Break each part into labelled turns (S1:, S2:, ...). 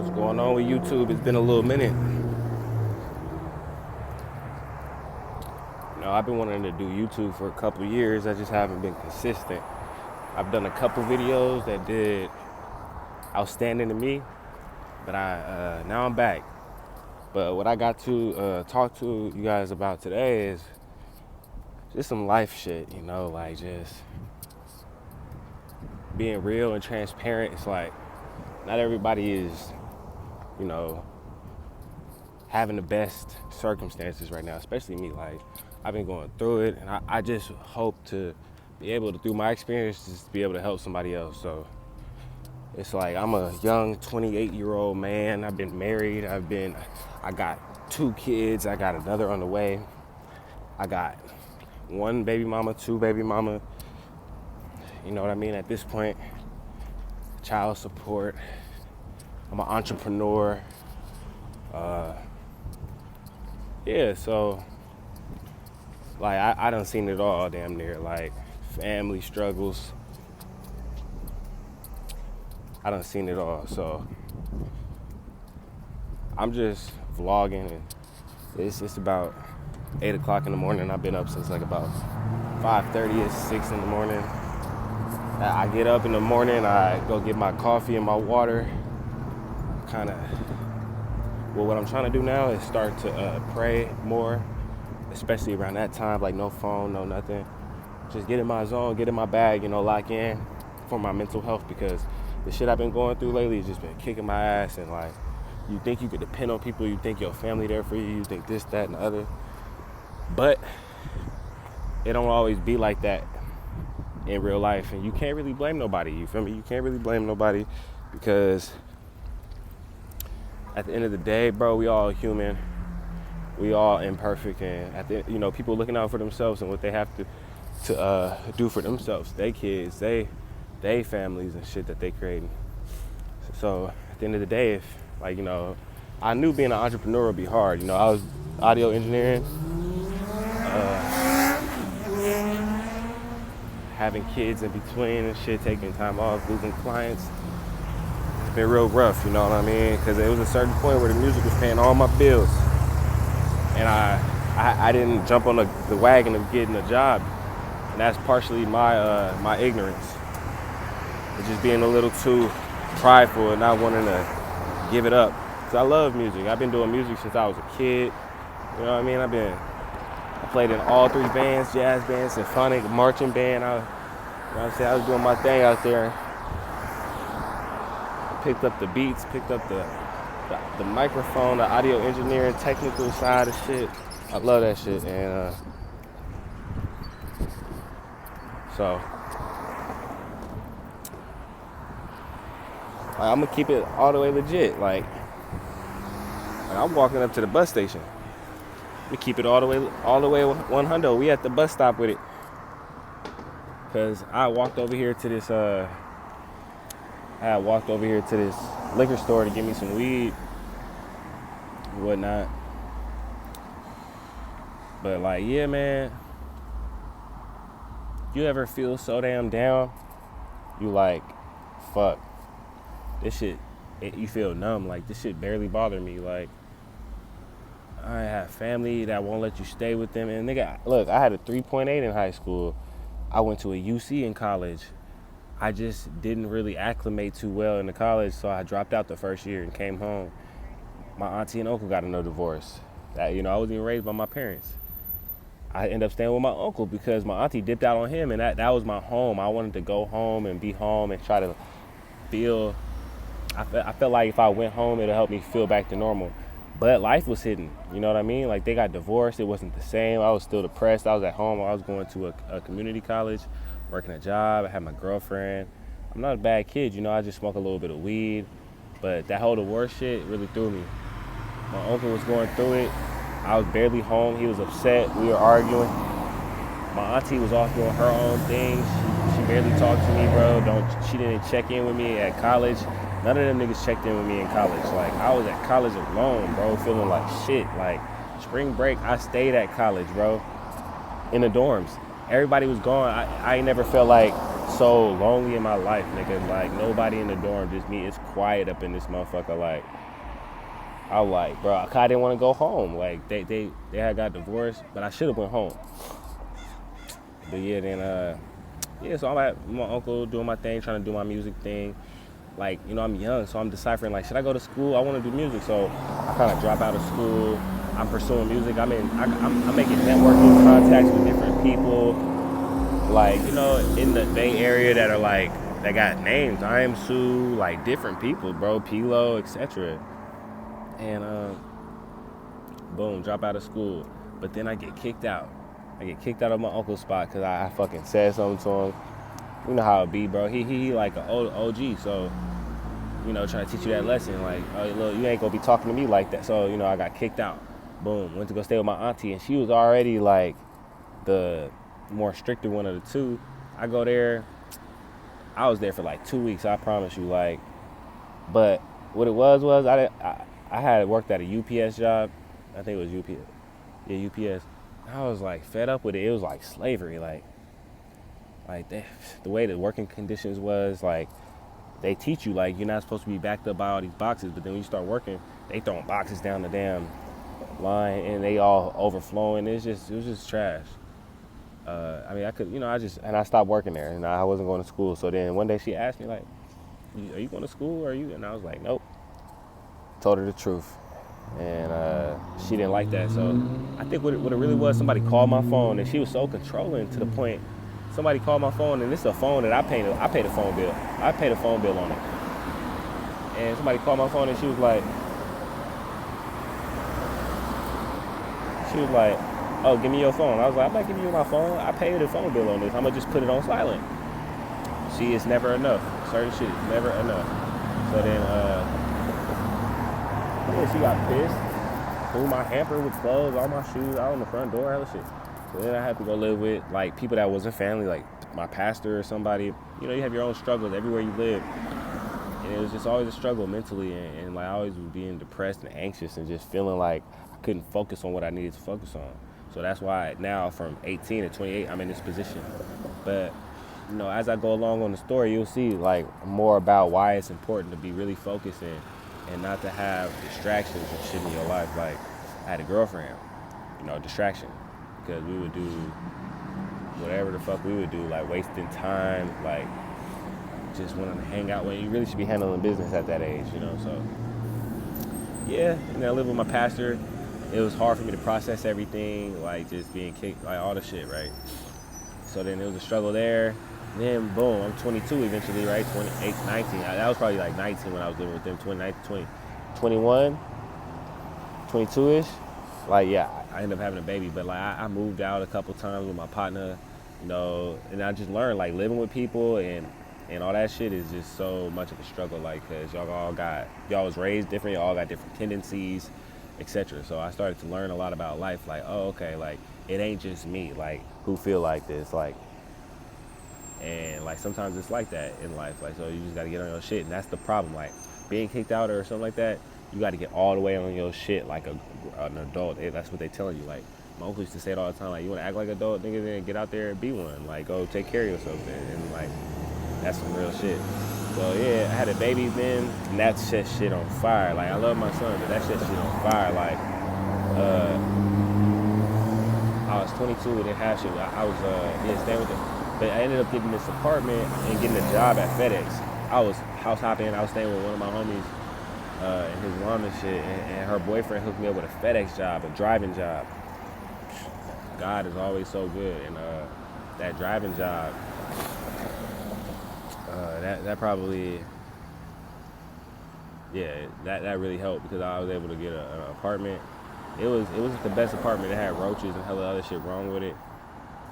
S1: What's going on with YouTube? It's been a little minute. I've been wanting to do YouTube for a couple years. I just haven't been consistent. I've done a couple videos that did outstanding to me, but now I'm back. But what I got to talk to you guys about today is just some life shit, like just being real and transparent. It's like not everybody is, having the best circumstances right now, especially me. Like, I've been going through it, and I just hope to be able to, through my experiences, to be able to help somebody else. So it's like I'm a young 28-year-old man. I've been married. I got 2 kids. I got another on the way. I got 1 baby mama, 2 baby mama. You know what I mean? At this point, child support. I'm an entrepreneur. So like I done seen it all damn near, like family struggles. I done seen it all. So I'm just vlogging, and it's about 8 o'clock in the morning. I've been up since like about 5:30 or 6 in the morning. I get up in the morning, I go get my coffee and my water. What I'm trying to do now is start to pray more, especially around that time, like no phone, no nothing. Just get in my zone, get in my bag, lock in for my mental health, because the shit I've been going through lately has just been kicking my ass. And like, you think you could depend on people, you think your family there for you, you think this, that, and the other. But it don't always be like that in real life, and you can't really blame nobody, you feel me? You can't really blame nobody, because at the end of the day, bro, we all human. We all imperfect, and people looking out for themselves and what they have to do for themselves, they kids, they families and shit that they creating. So at the end of the day, if I knew being an entrepreneur would be hard. I was audio engineering, having kids in between and shit, taking time off, losing clients. It's been real rough, you know what I mean? Because it was a certain point where the music was paying all my bills, and I didn't jump on the wagon of getting a job, and that's partially my ignorance. It's just being a little too prideful and not wanting to give it up. Because I love music. I've been doing music since I was a kid. You know what I mean? I played in all 3 bands: jazz band, symphonic, marching band. I was doing my thing out there. Picked up the beats, picked up the microphone, the audio engineering, technical side of shit. I love that shit. And so I'm gonna keep it all the way legit. Like I'm walking up to the bus station. We keep it all the way 100. We at the bus stop with it. Cause I walked over here to this liquor store to get me some weed and whatnot. But like, yeah, man, you ever feel so damn down? You like, fuck, this shit, you feel numb. Like, this shit barely bothered me. Like, I have family that won't let you stay with them. And look, I had a 3.8 in high school. I went to a UC in college. I just didn't really acclimate too well in the college, so I dropped out the first year and came home. My auntie and uncle got a divorce. I wasn't even raised by my parents. I ended up staying with my uncle because my auntie dipped out on him, and that was my home. I wanted to go home and be home and try to feel. I felt like if I went home, it'll help me feel back to normal. But life was hidden, you know what I mean? Like, they got divorced. It wasn't the same. I was still depressed. I was at home. I was going to a community college, working a job. I had my girlfriend. I'm not a bad kid, I just smoke a little bit of weed. But that whole divorce shit really threw me. My uncle was going through it. I was barely home. He was upset. We were arguing. My auntie was off doing her own thing. She barely talked to me, bro. She didn't check in with me at college. None of them niggas checked in with me in college. Like, I was at college alone, bro, feeling like shit. Like, spring break, I stayed at college, bro, in the dorms. Everybody was gone. I ain't never felt like so lonely in my life, nigga. Like nobody in the dorm, just me. It's quiet up in this motherfucker. Like I like, bro. I didn't want to go home. Like they had got divorced, but I should have went home. But yeah, then yeah. So I'm at my uncle doing my thing, trying to do my music thing. Like, you know, I'm young, so I'm deciphering, like, should I go to school? I want to do music, so I kind of drop out of school. I'm pursuing music. I'm making networking contacts with different people, like, you know, in the Bay Area that are, like, that got names. I am Sue, like, different people, bro, Pilo, etc. And, boom, drop out of school. But then I get kicked out. I get kicked out of my uncle's spot because I fucking said something to him. You know how it be, bro. He like an old OG, so, you know, trying to teach you that lesson. Like, oh, look, you ain't gonna be talking to me like that. So, you know, I got kicked out. Boom. Went to go stay with my auntie, and she was already like the more stricter one of the two. I go there. I was there for like 2 weeks. I promise you. Like, but what it was I had worked at a UPS job. I think it was UPS. Yeah, UPS. I was like fed up with it. It was like slavery. Like the way the working conditions was, like, they teach you, like, you're not supposed to be backed up by all these boxes, but then when you start working, they throwing boxes down the damn line, and they all overflowing. It was just trash. I mean, I could, you know, I stopped working there, and I wasn't going to school. So then one day she asked me, like, are you going to school, or are you? And I was like, nope. Told her the truth. And she didn't like that. So I think what it really was, somebody called my phone, and she was so controlling to the point. Somebody called my phone, and this is a phone that I paid a phone bill. I paid a phone bill on it. And somebody called my phone, and she was like, oh, give me your phone. I was like, I'm not giving you my phone. I paid a phone bill on this. I'm going to just put it on silent. See, it's never enough. Certain shit is never enough. So then, yeah, she got pissed. Threw my hamper with clothes, all my shoes out on the front door, hella shit. So then I had to go live with, like, people that wasn't family, like my pastor or somebody. You know, you have your own struggles everywhere you live. And it was just always a struggle mentally. And like, I always was being depressed and anxious and just feeling like I couldn't focus on what I needed to focus on. So that's why now from 18 to 28, I'm in this position. But, you know, as I go along on the story, you'll see, like, more about why it's important to be really focused and not to have distractions and shit in your life. Like, I had a girlfriend, you know, distraction. Because we would do whatever the fuck we would do, like wasting time, like just wanting to hang out when you really should be handling business at that age, you know. So yeah, and I lived with my pastor. It was hard for me to process everything, like just being kicked, like all the shit, right? So then it was a struggle there. Then boom, I'm 22 eventually, right? 28, 19. That was probably like 19 when I was living with them, 21, 22-ish. Like, yeah, I ended up having a baby, but like I moved out a couple times with my partner, you know, and I just learned, like, living with people and all that shit is just so much of a struggle, like, cause y'all was raised different, y'all got different tendencies, etc. So I started to learn a lot about life, like, oh, okay, like, it ain't just me, like, who feel like this, like, and like sometimes it's like that in life, like, so you just gotta get on your shit, and that's the problem, like, being kicked out or something like that. You got to get all the way on your shit like an adult. That's what they telling you. Like, my uncle used to say it all the time. Like, you want to act like an adult, nigga, then get out there and be one. Like, go take care of yourself, man. And like, that's some real shit. So yeah, I had a baby then, and that set shit on fire. Like, I love my son, but that set shit on fire. Like, I was 22 and didn't have shit. I was staying with him, but I ended up getting this apartment and getting a job at FedEx. I was house hopping. I was staying with one of my homies. And his mom and shit, and her boyfriend hooked me up with a FedEx job, a driving job. God is always so good, and that driving job, that probably, yeah, that really helped because I was able to get an apartment. It wasn't the best apartment. It had roaches and hella other shit wrong with it,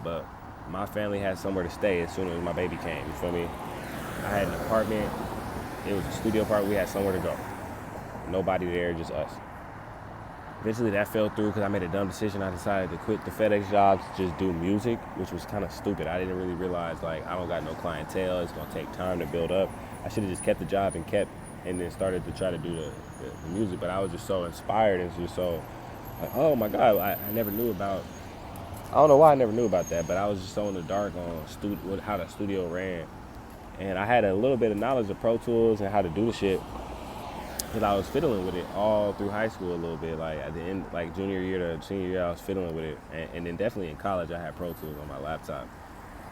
S1: but my family had somewhere to stay as soon as my baby came. You feel me? I had an apartment. It was a studio apartment. We had somewhere to go. Nobody there, just us. Eventually that fell through because I made a dumb decision. I decided to quit the FedEx job to just do music, which was kind of stupid. I didn't really realize, like, I don't got no clientele. It's going to take time to build up. I should have just kept the job and then started to try to do the music. But I was just so inspired and just so, like, oh my God, I never knew about I don't know why I never knew about that, but I was just so in the dark on how the studio ran. And I had a little bit of knowledge of Pro Tools and how to do the shit because I was fiddling with it all through high school a little bit. Like at the end, like junior year to senior year, I was fiddling with it. And then definitely in college, I had Pro Tools on my laptop.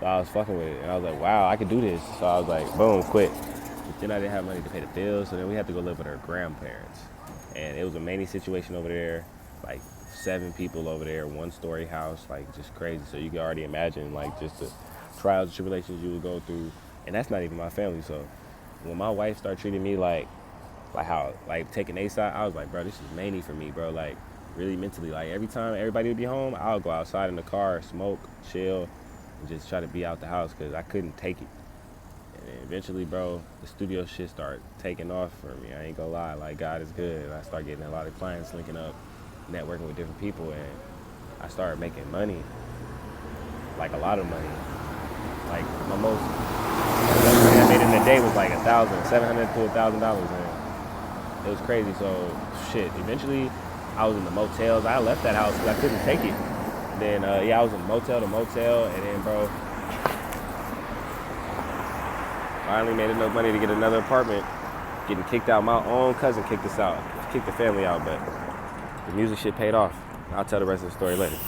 S1: So I was fucking with it. And I was like, wow, I could do this. So I was like, boom, quit. But then I didn't have money to pay the bills. So then we had to go live with our grandparents. And it was a Manny situation over there. Like 7 people over there, 1-story house, like just crazy. So you can already imagine like just the trials and tribulations you would go through. And that's not even my family. So when my wife started treating me like how, like taking A side, I was like, bro, this is Manny for me, bro. Like really mentally, like every time everybody would be home, I'll go outside in the car, smoke, chill, and just try to be out the house because I couldn't take it. And then eventually, bro, the studio shit started taking off for me. I ain't gonna lie, like God is good. And I started getting a lot of clients linking up, networking with different people, and I started making money, like a lot of money. Like my most I made in a day was like $1,700 to $1,000, and it was crazy. So shit. Eventually, I was in the motels. I left that house because I couldn't take it. Then I was in motel to motel, and then bro, finally made enough money to get another apartment. Getting kicked out. My own cousin kicked us out, kicked the family out, but the music shit paid off. I'll tell the rest of the story later.